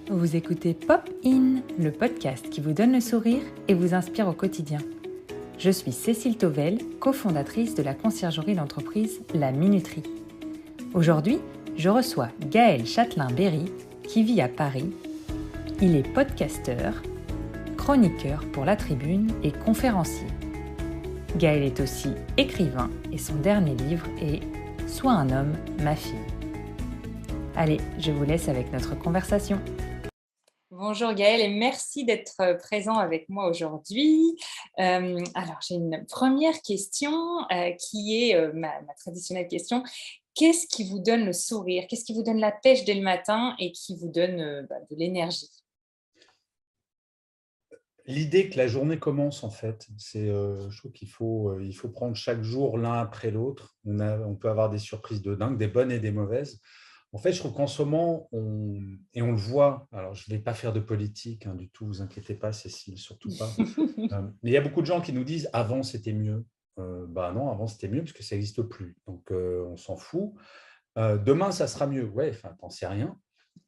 Vous écoutez Pop In, le podcast qui vous donne le sourire et vous inspire au quotidien. Je suis Cécile Tovel, cofondatrice de la conciergerie d'entreprise La Minuterie. Aujourd'hui, je reçois Gaël Châtelain-Berry, qui vit à Paris. Il est podcasteur, chroniqueur pour La Tribune et conférencier. Gaël est aussi écrivain et son dernier livre est « Sois un homme, ma fille ». Allez, je vous laisse avec notre conversation. Bonjour Gaël et merci d'être présent avec moi aujourd'hui. Alors, j'ai une première question qui est ma traditionnelle question. Qu'est-ce qui vous donne le sourire? Qu'est-ce qui vous donne la pêche dès le matin et qui vous donne de l'énergie? L'idée que la journée commence, en fait, je trouve il faut prendre chaque jour l'un après l'autre. On peut avoir des surprises de dingue, des bonnes et des mauvaises. En fait, je trouve qu'en ce moment, et on le voit, alors je ne vais pas faire de politique du tout, vous inquiétez pas, Cécile, surtout pas. Mais il y a beaucoup de gens qui nous disent avant c'était mieux. Bah non, avant c'était mieux parce que ça n'existe plus. Donc on s'en fout. Demain, ça sera mieux. Ouais, enfin, t'en sais rien.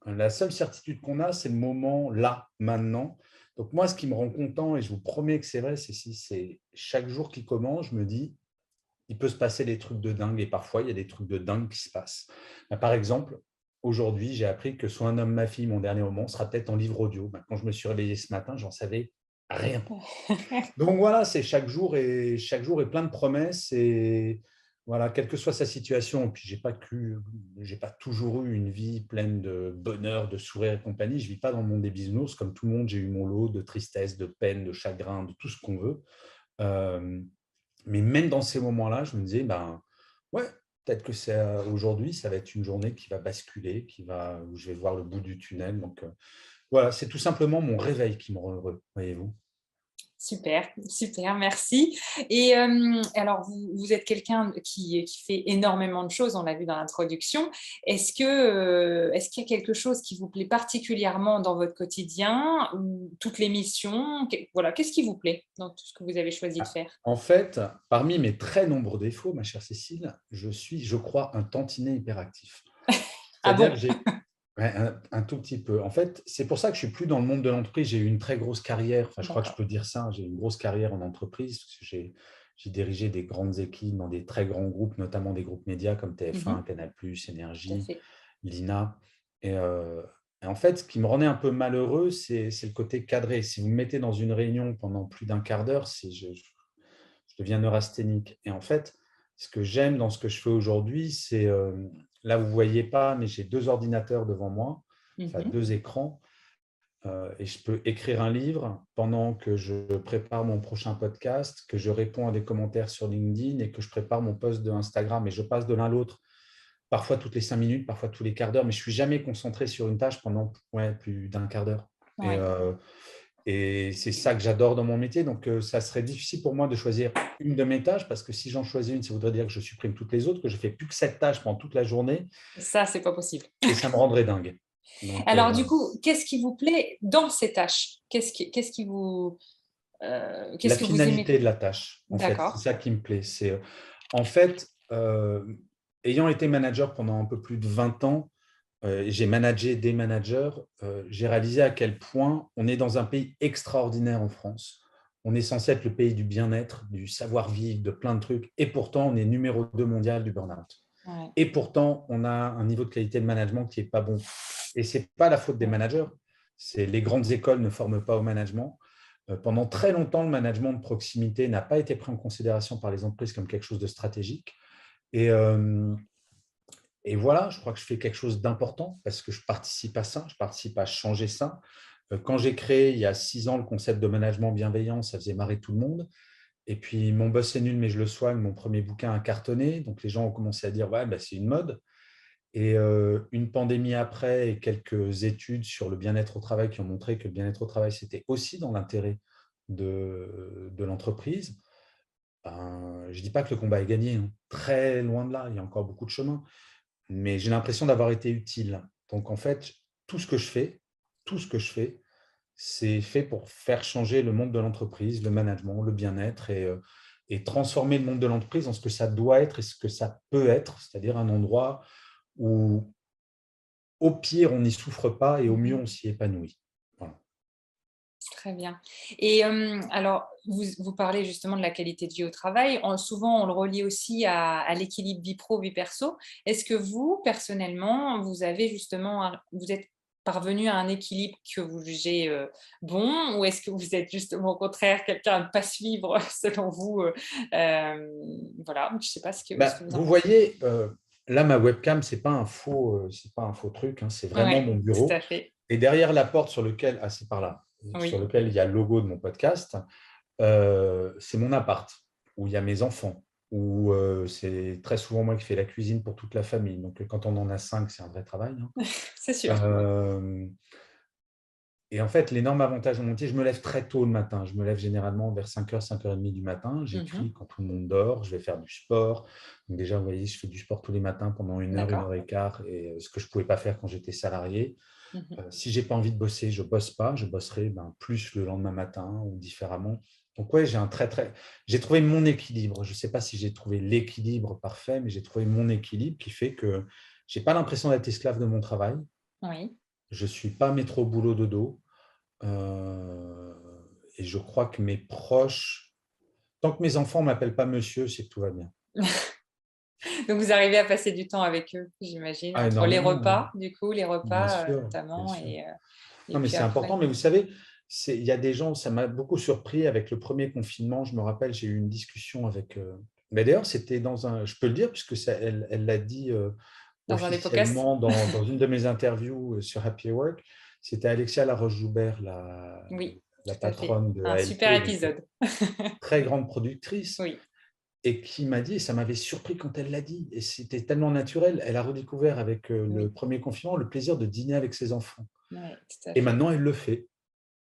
La seule certitude qu'on a, c'est le moment là, maintenant. Donc moi, ce qui me rend content, et je vous promets que c'est vrai, c'est chaque jour qui commence, je me dis, il peut se passer des trucs de dingue, et parfois, il y a des trucs de dingue qui se passent. Par exemple, aujourd'hui, j'ai appris que Sois un homme, ma fille, mon dernier roman, sera peut-être en livre audio. Quand je me suis réveillé ce matin, j'en savais rien. Donc voilà, c'est chaque jour est plein de promesses et voilà, quelle que soit sa situation. Et puis j'ai pas toujours eu une vie pleine de bonheur, de sourire et compagnie. Je vis pas dans le monde des bisounours, comme tout le monde. J'ai eu mon lot de tristesse, de peine, de chagrin, de tout ce qu'on veut. Euh, mais même dans ces moments-là, je me disais, ouais, peut-être que aujourd'hui, ça va être une journée qui va basculer, où je vais voir le bout du tunnel. Donc voilà, c'est tout simplement mon réveil qui me rend heureux, voyez-vous. Super, super, merci. Et alors, vous êtes quelqu'un qui fait énormément de choses, on l'a vu dans l'introduction. Est-ce qu'il y a quelque chose qui vous plaît particulièrement dans votre quotidien ou toutes les missions? Voilà, qu'est-ce qui vous plaît dans tout ce que vous avez choisi de faire? En fait, parmi mes très nombreux défauts, ma chère Cécile, je suis, je crois, un tantinet hyperactif. Ah C'est-à-dire que bon? j'ai ouais, un tout petit peu. En fait, c'est pour ça que je suis plus dans le monde de l'entreprise. J'ai eu une très grosse carrière. Enfin, je crois que je D'accord. peux dire ça. J'ai eu une grosse carrière en entreprise parce que j'ai dirigé des grandes équipes dans des très grands groupes, notamment des groupes médias comme TF1, Mhm, Canal+, tout à Énergie, fait. l'INA. Et, euh, et en fait, ce qui me rendait un peu malheureux, c'est le côté cadré. Si vous me mettez dans une réunion pendant plus d'un quart d'heure, je deviens neurasthénique. Et en fait, ce que j'aime dans ce que je fais aujourd'hui, là, vous ne voyez pas, mais j'ai deux ordinateurs devant moi, enfin Mhm. deux écrans, et je peux écrire un livre pendant que je prépare mon prochain podcast, que je réponds à des commentaires sur LinkedIn et que je prépare mon post de Instagram. Et je passe de l'un à l'autre, parfois toutes les 5 minutes, parfois tous les quarts d'heure, mais je ne suis jamais concentré sur une tâche pendant plus d'un quart d'heure. Et, Ouais. euh, et c'est ça que j'adore dans mon métier. Donc, ça serait difficile pour moi de choisir une de mes tâches parce que si j'en choisis une, ça voudrait dire que je supprime toutes les autres, que je ne fais plus que cette tâche pendant toute la journée Ça, c'est pas possible. et ça me rendrait dingue. Donc, Alors, du voilà. coup, qu'est-ce qui vous plaît dans ces tâches? La Qu'est-ce que vous aimez? finalité de la tâche, en fait, c'est D'accord. ça qui me plaît. En fait, ayant été manager pendant un peu plus de 20 ans, j'ai managé des managers, j'ai réalisé à quel point on est dans un pays extraordinaire en France. On est censé être le pays du bien-être, du savoir-vivre, de plein de trucs, et pourtant on est numéro 2 mondial du burn-out. Ouais. Et pourtant, on a un niveau de qualité de management qui n'est pas bon. Et ce n'est pas la faute des Ouais. managers. Les grandes écoles ne forment pas au management. Pendant très longtemps, le management de proximité n'a pas été pris en considération par les entreprises comme quelque chose de stratégique. Et, euh, et voilà, je crois que je fais quelque chose d'important parce que je participe à ça, je participe à changer ça. Quand j'ai créé il y a 6 ans le concept de management bienveillant, ça faisait marrer tout le monde. Et puis, mon boss est nul, mais je le soigne. Mon premier bouquin a cartonné. Donc, les gens ont commencé à dire, ouais, bah, c'est une mode. Et une pandémie après et quelques études sur le bien-être au travail qui ont montré que le bien-être au travail, c'était aussi dans l'intérêt de l'entreprise. Je ne dis pas que le combat est gagné, hein. Très loin de là, il y a encore beaucoup de chemin. Mais j'ai l'impression d'avoir été utile. Donc, en fait, tout ce que je fais, tout ce que je fais, c'est fait pour faire changer le monde de l'entreprise, le management, le bien-être et transformer le monde de l'entreprise en ce que ça doit être et ce que ça peut être, c'est-à-dire un endroit où au pire, on n'y souffre pas et au mieux, on s'y épanouit. Voilà. Très bien. Et alors, vous parlez justement de la qualité de vie au travail. Souvent, on le relie aussi à l'équilibre vie pro, vie perso. Est-ce que vous, personnellement, vous avez justement vous êtes parvenu à un équilibre que vous jugez bon, ou est-ce que vous êtes justement au contraire quelqu'un à ne pas suivre selon vous voilà, je ne sais pas ce que vous en Vous pensez. voyez, là, ma webcam, ce n'est pas c'est pas un faux truc, hein, c'est vraiment Oui, mon tout bureau. à fait. Et derrière la porte c'est par là, sur Oui, lequel il y a le logo de mon podcast, c'est mon appart, où il y a mes enfants, où c'est très souvent moi qui fais la cuisine pour toute la famille. Donc, quand on en a 5, c'est un vrai travail, hein. c'est sûr. Euh, et en fait, l'énorme avantage de mon métier, je me lève très tôt le matin. Je me lève généralement vers 5h, 5h30 du matin. Mhm. J'écris quand tout le monde dort. Je vais faire du sport. Donc déjà, vous voyez, je fais du sport tous les matins pendant une D'accord. heure et quart, et ce que je ne pouvais pas faire quand j'étais salarié. Mhm. Si je n'ai pas envie de bosser, je ne bosse pas. Je bosserai plus le lendemain matin ou différemment. Donc ouais, j'ai trouvé mon équilibre. Je ne sais pas si j'ai trouvé l'équilibre parfait, mais j'ai trouvé mon équilibre qui fait que je n'ai pas l'impression d'être esclave de mon travail. Oui. Je ne suis pas métro boulot dodo. Euh, et je crois que mes proches, tant que mes enfants ne m'appellent pas monsieur, c'est que tout va bien. Donc, vous arrivez à passer du temps avec eux, j'imagine, Ah, entre les énormément, oui. repas, du coup, les Bien repas sûr, bien notamment, sûr. et Non, mais puis c'est important. après. Mais vous savez, il y a des gens, ça m'a beaucoup surpris avec le premier confinement. Je me rappelle, j'ai eu une discussion avec. Mais d'ailleurs, c'était dans un. Je peux le dire, puisque elle l'a dit Dans un des podcasts? officiellement dans une de mes interviews sur Happy Work. C'était Alexia Laroche-Joubert, Oui, la tout à fait. patronne de Un super ALT, donc épisode. très grande productrice. Oui, Et qui m'a dit, et ça m'avait surpris quand elle l'a dit, et c'était tellement naturel, elle a redécouvert avec le oui, premier confinement le plaisir de dîner avec ses enfants. ouais, tout à Et fait. maintenant, elle le fait,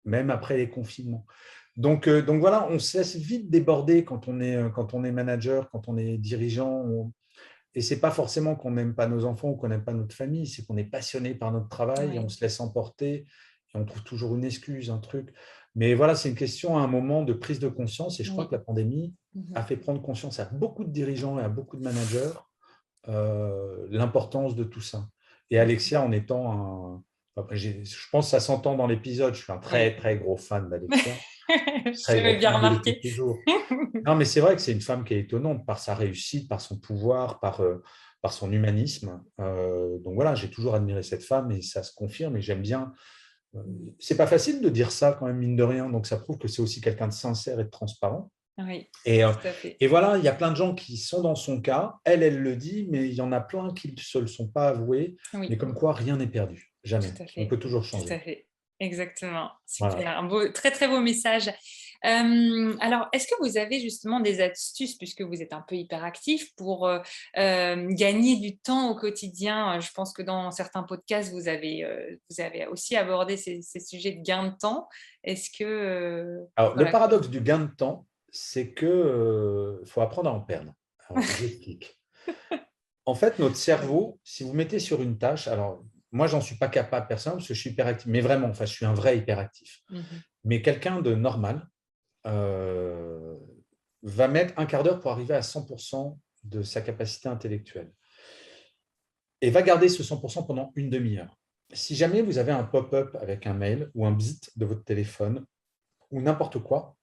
même après les confinements. Donc voilà, on se laisse vite déborder quand on est manager, quand on est dirigeant. Et ce n'est pas forcément qu'on n'aime pas nos enfants ou qu'on n'aime pas notre famille, c'est qu'on est passionné par notre travail et on Oui, se laisse emporter et on trouve toujours une excuse, un truc. Mais voilà, c'est une question à un moment de prise de conscience et je crois oui. que la pandémie a Mhm. fait prendre conscience à beaucoup de dirigeants et à beaucoup de managers l'importance de tout ça. Et Alexia, en étant un... Je pense que ça s'entend dans l'épisode, je suis un très, Oui. très gros fan d'Alexia, très gros J'avais bien fan, je l'écoute remarqué. toujours. Non, mais c'est vrai que c'est une femme qui est étonnante par sa réussite, par son pouvoir, par son humanisme. Donc voilà, j'ai toujours admiré cette femme et ça se confirme et j'aime bien. Euh, c'est pas facile de dire ça quand même, mine de rien. Donc ça prouve que c'est aussi quelqu'un de sincère et de transparent. Oui, Et, euh, tout à fait. et voilà, il y a plein de gens qui sont dans son cas. Elle le dit, mais il y en a plein qui ne se le sont pas avoués. Mais Oui, comme quoi, rien n'est perdu. tout Jamais. à On fait. peut toujours Tout changer. à fait. Exactement. Voilà. Super. Un beau, très, très beau message. Alors, est-ce que vous avez justement des astuces, puisque vous êtes un peu hyperactif, pour gagner du temps au quotidien? Je pense que dans certains podcasts, vous avez aussi abordé ces sujets de gain de temps. Est-ce que, Alors, le voilà. paradoxe du gain de temps, c'est que faut apprendre à en perdre. Alors, j'explique. En fait, notre cerveau, si vous mettez sur une tâche, alors moi, j'en suis pas capable personnellement parce que je suis hyperactif, mais vraiment, enfin, je suis un vrai hyperactif. Mhm. Mais quelqu'un de normal euh, va mettre un quart d'heure pour arriver à 100% de sa capacité intellectuelle et va garder ce 100% pendant une demi-heure. Si jamais vous avez un pop-up avec un mail ou un bzz de votre téléphone ou n'importe quoi,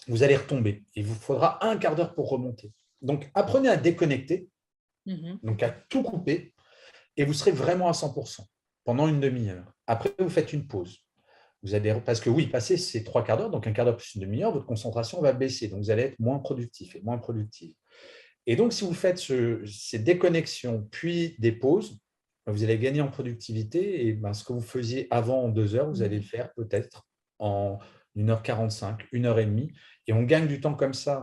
vous allez retomber. Il vous faudra un quart d'heure pour remonter. Donc, apprenez à déconnecter, Mhm. donc à tout couper, et vous serez vraiment à 100% pendant une demi-heure. Après, vous faites une pause. Vous allez, parce que oui, passer ces trois quarts d'heure, donc un quart d'heure plus une demi-heure, votre concentration va baisser. Donc, vous allez être moins productif et moins productive. Et donc, si vous faites ces déconnexions, puis des pauses, vous allez gagner en productivité. Et ce que vous faisiez avant en 2 heures, vous allez le Mhm. faire peut-être en 1h45, 1h30. Et on gagne du temps comme ça.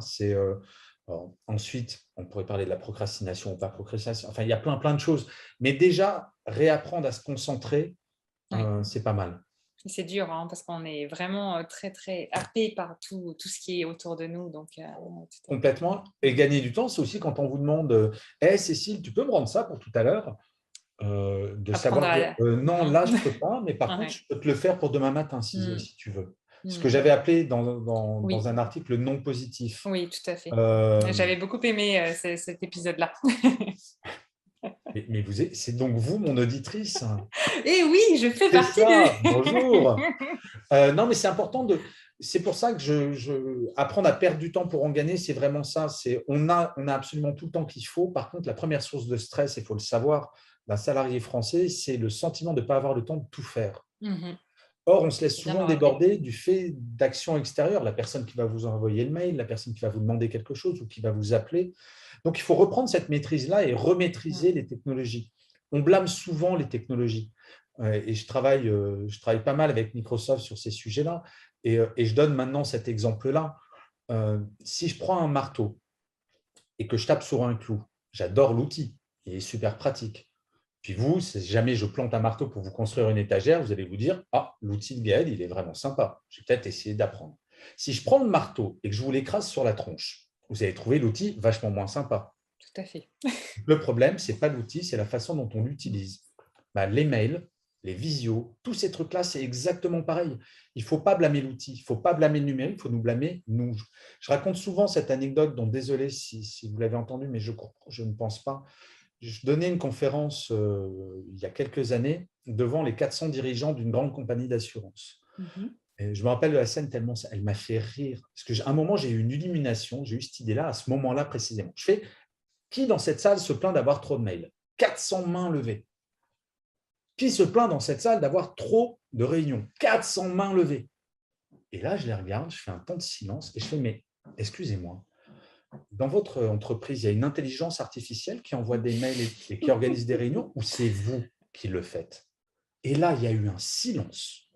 Ensuite, on pourrait parler de la procrastination ou pas procrastination. Enfin, il y a plein de choses. Mais déjà, réapprendre à se concentrer, Oui. c'est pas mal. C'est dur, hein, parce qu'on est vraiment très, très happé par tout ce qui est autour de nous. Donc, tout à fait. Complètement. Et gagner du temps, c'est aussi quand on vous demande Hey, Cécile, tu peux me rendre ça pour tout à l'heure de Apprendre savoir dire à… non, Mmh. là, je ne peux pas, mais par contre, Ouais. je peux te le faire pour demain matin Mmh. si tu veux. Ce que Mmh. j'avais appelé dans Oui, un article le non positif. oui, tout à fait. Euh, J'avais beaucoup aimé cet épisode-là. C'est donc vous, mon auditrice. Et oui, je fais C'est partie ça, de... bonjour. Non, mais c'est important de. C'est pour ça que apprendre à perdre du temps pour en gagner, c'est vraiment ça. On a absolument tout le temps qu'il faut. Par contre, la première source de stress, il faut le savoir, d'un salarié français, c'est le sentiment de ne pas avoir le temps de tout faire. Mhm. Or, on se laisse Bien me souvent rappeler. déborder du fait d'actions extérieures, la personne qui va vous envoyer le mail, la personne qui va vous demander quelque chose ou qui va vous appeler. Donc, il faut reprendre cette maîtrise-là et Mm. remaîtriser les technologies. On blâme souvent les technologies. Et je travaille pas mal avec Microsoft sur ces sujets-là. Et je donne maintenant cet exemple-là. Si je prends un marteau et que je tape sur un clou, j'adore l'outil, il est super pratique. Puis vous, si jamais je plante un marteau pour vous construire une étagère, vous allez vous dire, ah, l'outil de Gaël, il est vraiment sympa. Je vais peut-être essayer d'apprendre. Si je prends le marteau et que je vous l'écrase sur la tronche, vous allez trouver l'outil vachement moins sympa. Tout à fait. Le problème, ce n'est pas l'outil, c'est la façon dont on l'utilise. Les mails, les visios, tous ces trucs-là, c'est exactement pareil. Il ne faut pas blâmer l'outil, il ne faut pas blâmer le numérique, il faut nous blâmer nous. Je raconte souvent cette anecdote, dont désolé si vous l'avez entendue, mais je ne pense pas. Je donnais une conférence il y a quelques années devant les 400 dirigeants d'une grande compagnie d'assurance. Mhm. Et je me rappelle de la scène tellement elle m'a fait rire. Parce qu'à un moment, j'ai eu une illumination, j'ai eu cette idée-là à ce moment-là précisément. Je fais, qui dans cette salle se plaint d'avoir trop de mails? 400 mains levées. Qui se plaint dans cette salle d'avoir trop de réunions? 400 mains levées. Et là, je les regarde, je fais un temps de silence et je fais, mais excusez-moi, dans votre entreprise, il y a une intelligence artificielle qui envoie des mails et qui organise des réunions ou c'est vous qui le faites? Et là, il y a eu un silence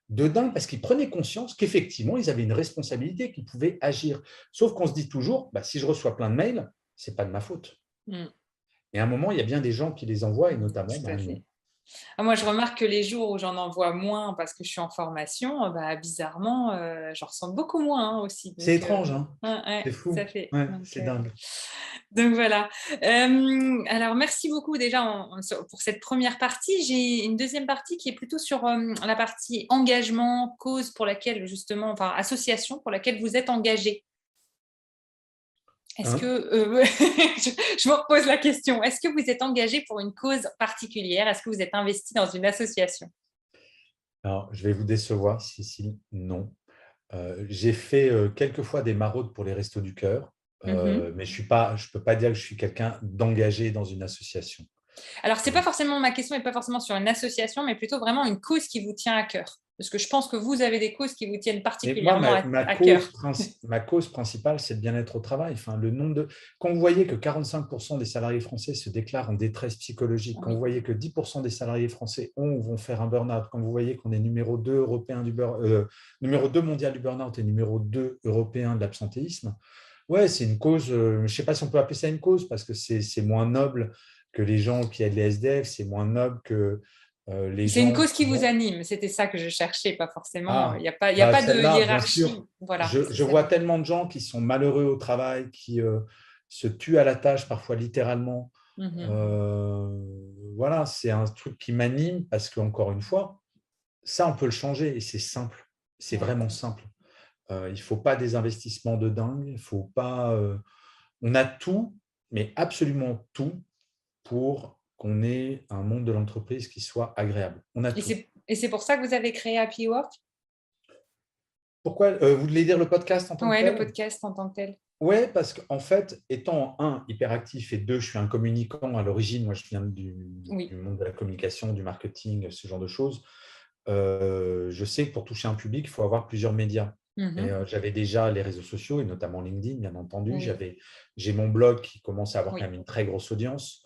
de dingue parce qu'ils prenaient conscience qu'effectivement, ils avaient une responsabilité, qu'ils pouvaient agir. Sauf qu'on se dit toujours, si je reçois plein de mails, ce n'est pas de ma faute. Mm. Et à un moment, il y a bien des gens qui les envoient et notamment Tout à nous. fait. Ah, moi, je remarque que les jours où j'en envoie moins parce que je suis en formation, bizarrement, j'en ressens beaucoup moins hein, aussi. C'est Donc, étrange, hein? ouais, ouais, C'est tout à fou. fait. Ouais, c'est dingue. Donc voilà. Alors, merci beaucoup déjà pour cette première partie. J'ai une deuxième partie qui est plutôt sur la partie engagement, cause pour laquelle justement, enfin association pour laquelle vous êtes engagé. Est-ce que, Hein? je me repose la question, est-ce que vous êtes engagé pour une cause particulière? Est-ce que vous êtes investi dans une association? Alors, je vais vous décevoir, Cécile. Non. J'ai fait quelques fois des maraudes pour les Restos du Cœur, Mhm. mais je ne peux pas dire que je suis quelqu'un d'engagé dans une association. Alors, c'est pas forcément ma question, n'est pas forcément sur une association, mais plutôt vraiment une cause qui vous tient à cœur. Parce que je pense que vous avez des causes qui vous tiennent Mais moi, particulièrement à cœur. ma cause principale, c'est le bien-être au travail. Enfin, quand vous voyez que 45% des salariés français se déclarent en détresse psychologique, quand vous Oui. voyez que 10% des salariés français ont ou vont faire un burn-out, quand vous voyez qu'on est numéro 2 européen numéro 2 mondial du burn-out et numéro 2 européen de l'absentéisme, ouais, c'est une cause, je ne sais pas si on peut appeler ça une cause, parce que c'est moins noble que les gens qui aident les SDF, c'est moins noble que les C'est une gens cause qui qui vous vont. anime. C'était ça que je cherchais, pas forcément. Il Ah, n'y a pas, il y a pas de celle-là, bien hiérarchie. sûr. Voilà, Je c'est ça. vois tellement de gens qui sont malheureux au travail, qui se tuent à la tâche, parfois littéralement. Mhm. Euh, voilà, c'est un truc qui m'anime parce qu'encore une fois, ça, on peut le changer et c'est simple. C'est vraiment D'accord. simple. Il ne faut pas des investissements de dingue. Il faut pas. On a tout, mais absolument tout, pour qu'on ait un monde de l'entreprise qui soit agréable. On a tout. Et c'est pour ça que vous avez créé Happy Work? Pourquoi vous voulez dire le podcast en tant que Ouais, le tel? podcast en tant que tel. Oui, parce qu'en fait, étant un, hyperactif et deux, je suis un communicant à l'origine, moi je viens du Oui. monde de la communication, du marketing, ce genre de choses. Je sais que pour toucher un public, il faut avoir plusieurs médias. Et Mhm. j'avais déjà les réseaux sociaux et notamment LinkedIn, bien entendu. Oui. J'ai mon blog qui commence à avoir quand Oui. même une très grosse audience.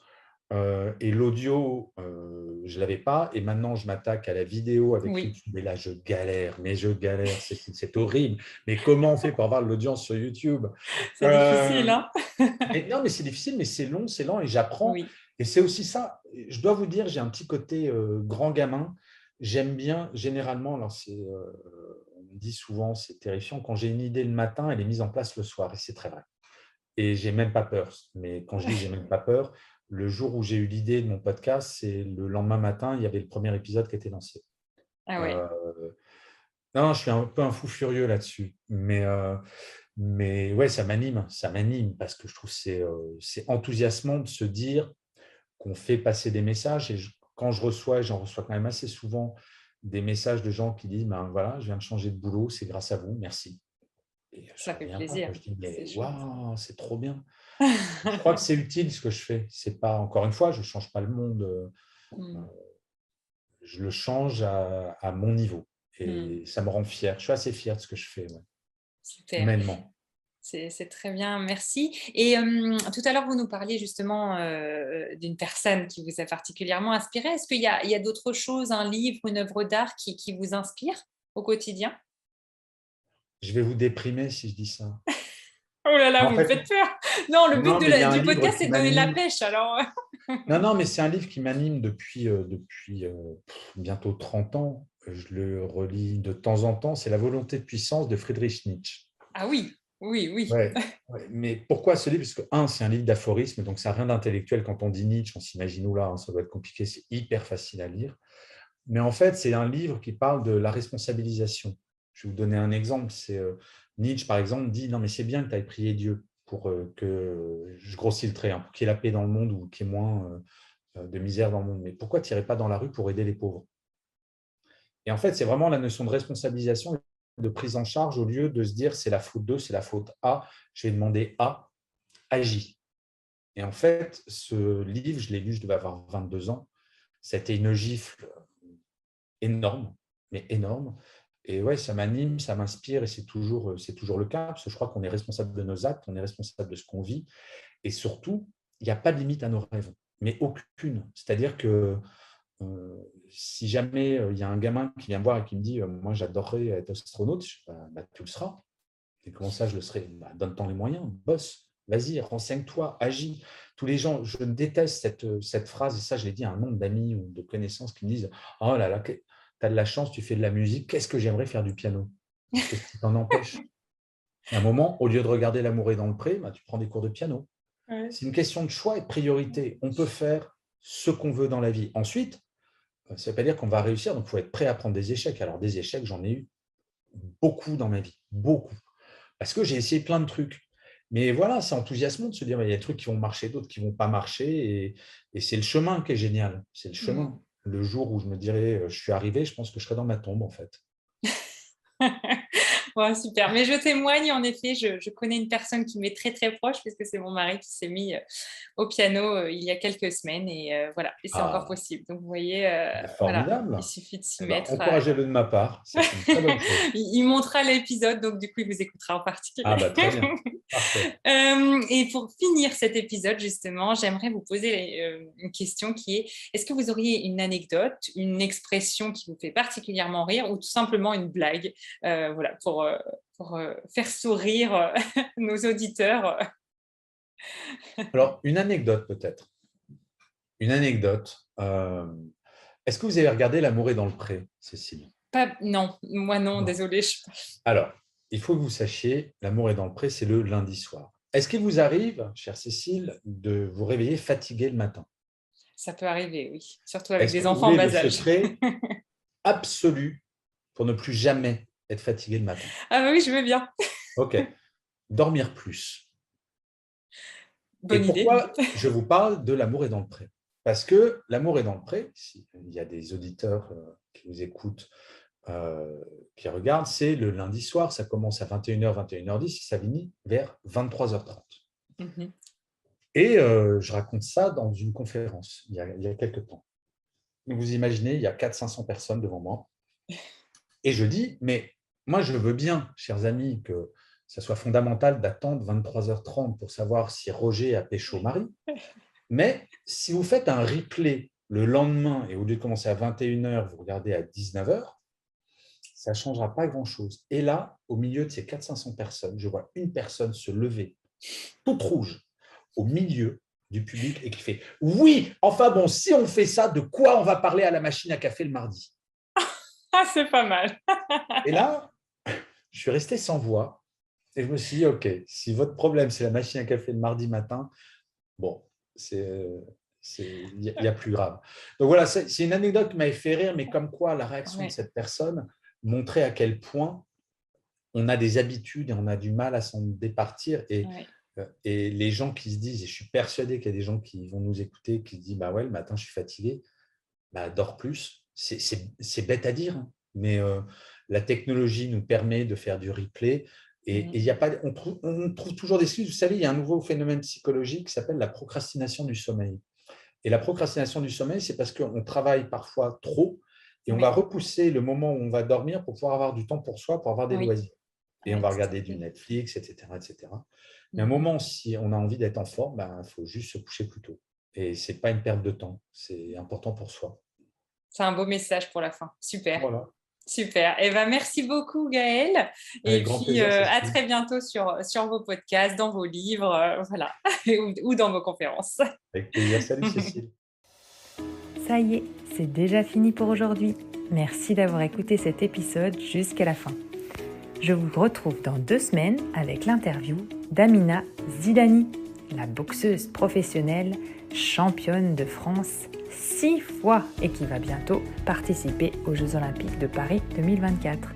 Et l'audio, je ne l'avais pas. Et maintenant, je m'attaque à la vidéo avec Oui. YouTube. Et là, je galère, mais je galère. C'est horrible. Mais comment on fait pour avoir de l'audience sur YouTube? C'est difficile, Euh, hein? mais non, mais c'est difficile, mais c'est lent et j'apprends. Oui. Et c'est aussi ça. Je dois vous dire, j'ai un petit côté grand gamin. J'aime bien, généralement, alors on me dit souvent, c'est terrifiant, quand j'ai une idée le matin, elle est mise en place le soir. Et c'est très vrai. Et j'ai même pas peur. Mais quand je dis j'ai même pas peur, le jour où j'ai eu l'idée de mon podcast, c'est le lendemain matin, il y avait le premier épisode qui était lancé. Ah ouais. Euh, non, je suis un peu un fou furieux là-dessus. Mais ouais, ça m'anime parce que je trouve que c'est enthousiasmant de se dire qu'on fait passer des messages. Et quand je reçois, et j'en reçois quand même assez souvent, des messages de gens qui disent ben, voilà, je viens de changer de boulot, c'est grâce à vous, merci. Et je Ça ne fait reviens pas. plaisir. Je dis C'est mais chouette. waouh, c'est trop bien. Je crois que c'est utile ce que je fais. C'est pas, encore une fois, je ne change pas le monde, Mm. je le change à mon niveau. Mm. Et ça me rend fier. Je suis assez fier de ce que je fais, ouais, Super. humainement. C'est très bien, merci. Et tout à l'heure, vous nous parliez justement d'une personne qui vous a particulièrement inspiré. Est-ce qu'il y a d'autres choses, un livre, une œuvre d'art qui vous inspire au quotidien? Je vais vous déprimer si je dis ça. Oh là là, En vous me fait, faites peur. Non, le but non, mais il y a un du livre podcast, qui c'est de donner de la m'anime. pêche, alors. Non, non, mais c'est un livre qui m'anime depuis bientôt 30 ans. Je le relis de temps en temps. C'est La volonté de puissance de Friedrich Nietzsche. Ah oui, oui, oui. Ouais, ouais. Mais pourquoi ce livre? Parce que, un, c'est un livre d'aphorisme, donc ça n'a rien d'intellectuel. Quand on dit Nietzsche, on s'imagine, oula, hein, ça doit être compliqué, c'est hyper facile à lire. Mais en fait, c'est un livre qui parle de la responsabilisation. Je vais vous donner un exemple. Nietzsche, par exemple, dit non, mais c'est bien que tu ailles prier Dieu pour que, je grossis le trait, hein, pour qu'il y ait la paix dans le monde ou qu'il y ait moins de misère dans le monde. Mais pourquoi tu n'irais pas dans la rue pour aider les pauvres? Et en fait, c'est vraiment la notion de responsabilisation, de prise en charge, au lieu de se dire c'est la faute d'eux, c'est la faute A, je vais demander A, agis. Et en fait, ce livre, je l'ai lu, je devais avoir 22 ans. C'était une gifle énorme, mais énorme. Et ouais, ça m'anime, ça m'inspire et c'est toujours le cas, parce que je crois qu'on est responsable de nos actes, on est responsable de ce qu'on vit. Et surtout, il n'y a pas de limite à nos rêves, mais aucune. C'est-à-dire que si jamais il y a un gamin qui vient me voir et qui me dit moi, j'adorerais être astronaute, je dis, bah, tu le seras. Et comment ça, je le serai? Bah, donne-t'en les moyens, bosse, vas-y, renseigne-toi, agis. Tous les gens, je déteste cette phrase, et ça, je l'ai dit à un nombre d'amis ou de connaissances qui me disent oh là là, tu as de la chance, tu fais de la musique, qu'est-ce que j'aimerais faire du piano? Qu'est-ce qui t'en empêche? À un moment, au lieu de regarder L'amour est dans le pré, bah, tu prends des cours de piano. Ouais. C'est une question de choix et de priorité. On peut faire ce qu'on veut dans la vie. Ensuite, ça ne veut pas dire qu'on va réussir, donc il faut être prêt à prendre des échecs. Alors, des échecs, j'en ai eu beaucoup dans ma vie, beaucoup. Parce que j'ai essayé plein de trucs. Mais voilà, c'est enthousiasmant de se dire, il y a des trucs qui vont marcher, d'autres qui ne vont pas marcher. Et c'est le chemin qui est génial. C'est le Mm. chemin. Le jour où je me dirais, je suis arrivé, je pense que je serai dans ma tombe, en fait. Ouais, super. Mais je témoigne, en effet, je connais une personne qui m'est très très proche, puisque c'est mon mari qui s'est mis au piano il y a quelques semaines, et voilà, et c'est encore Ah, possible. Donc vous voyez, voilà, il formidable. suffit de s'y Eh ben, mettre. encouragez-le de ma part. C'est une très bonne chose. Il montera l'épisode, donc du coup, il vous écoutera en particulier. Ah, bah, très bien. Parfait. Et pour finir cet épisode, justement, j'aimerais vous poser une question qui est, est-ce que vous auriez une anecdote, une expression qui vous fait particulièrement rire, ou tout simplement une blague, voilà, pour faire sourire nos auditeurs? Alors, une anecdote peut-être. Une anecdote. Est-ce que vous avez regardé L'amour est dans le pré, Cécile? Pas, non, moi non, Non. désolée. Alors, il faut que vous sachiez, L'amour est dans le pré, c'est le lundi soir. Est-ce qu'il vous arrive, chère Cécile, de vous réveiller fatigué le matin? Ça peut arriver, oui, surtout avec Est-ce des que vous enfants en voulez le bas âge. secret absolu pour ne plus jamais être fatigué le matin? Ah bah oui, je veux bien. OK. Dormir plus. Et Bonne idée. pourquoi je vous parle de L'amour est dans le pré? Parce que L'amour est dans le pré, s'il y a des auditeurs qui vous écoutent, qui regardent, c'est le lundi soir, ça commence à 21h, 21h10 et ça finit vers 23h30. Mhm. Et je raconte ça dans une conférence il y a quelques temps. Vous imaginez, il y a 400-500 personnes devant moi. Et je dis, mais moi, je veux bien, chers amis, que ça soit fondamental d'attendre 23h30 pour savoir si Roger a pécho Marie. Mais si vous faites un replay le lendemain et au lieu de commencer à 21h, vous regardez à 19h, ça ne changera pas grand-chose. Et là, au milieu de ces 400-500 personnes, je vois une personne se lever, toute rouge, au milieu du public et qui fait « Oui, enfin bon, si on fait ça, de quoi on va parler à la machine à café le mardi ?» Ah, c'est pas mal. Et là, je suis resté sans voix et je me suis dit « Ok, si votre problème, c'est la machine à café le mardi matin, bon, il y a plus grave. » Donc voilà, c'est une anecdote qui m'avait fait rire, mais comme quoi la réaction de Ouais. cette personne montrait à quel point on a des habitudes et on a du mal à s'en départir. Et Ouais. Et les gens qui se disent, et je suis persuadé qu'il y a des gens qui vont nous écouter, qui se disent, bah ouais, le matin, je suis fatigué, bah, dors plus. C'est bête à dire, hein, mais la technologie nous permet de faire du replay. Et il y a pas, on trouve toujours des excuses. Vous savez, il y a un nouveau phénomène psychologique qui s'appelle la procrastination du sommeil. Et la procrastination du sommeil, c'est parce qu'on travaille parfois trop et on va Oui, repousser le moment où on va dormir pour pouvoir avoir du temps pour soi, pour avoir des oui, loisirs. Et on oui, va tout à regarder du fait. Netflix, etc., etc. Mais à un Mhm. moment, si on a envie d'être en forme, il faut juste se coucher plus tôt. Et ce n'est pas une perte de temps, c'est important pour soi. C'est un beau message pour la fin. Super. Voilà, Super. Eh ben, merci beaucoup, Gaëlle. Et avec grand puis, plaisir, à Cécile. très bientôt sur vos podcasts, dans vos livres, voilà, ou dans vos conférences. Avec plaisir. Salut, Cécile. Ça y est, c'est déjà fini pour aujourd'hui. Merci d'avoir écouté cet épisode jusqu'à la fin. Je vous retrouve dans 2 semaines avec l'interview d'Amina Zidani, la boxeuse professionnelle championne de France 6 fois et qui va bientôt participer aux Jeux Olympiques de Paris 2024.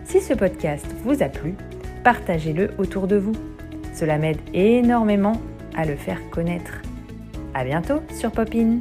Si ce podcast vous a plu, partagez-le autour de vous. Cela m'aide énormément à le faire connaître. À bientôt sur Popin.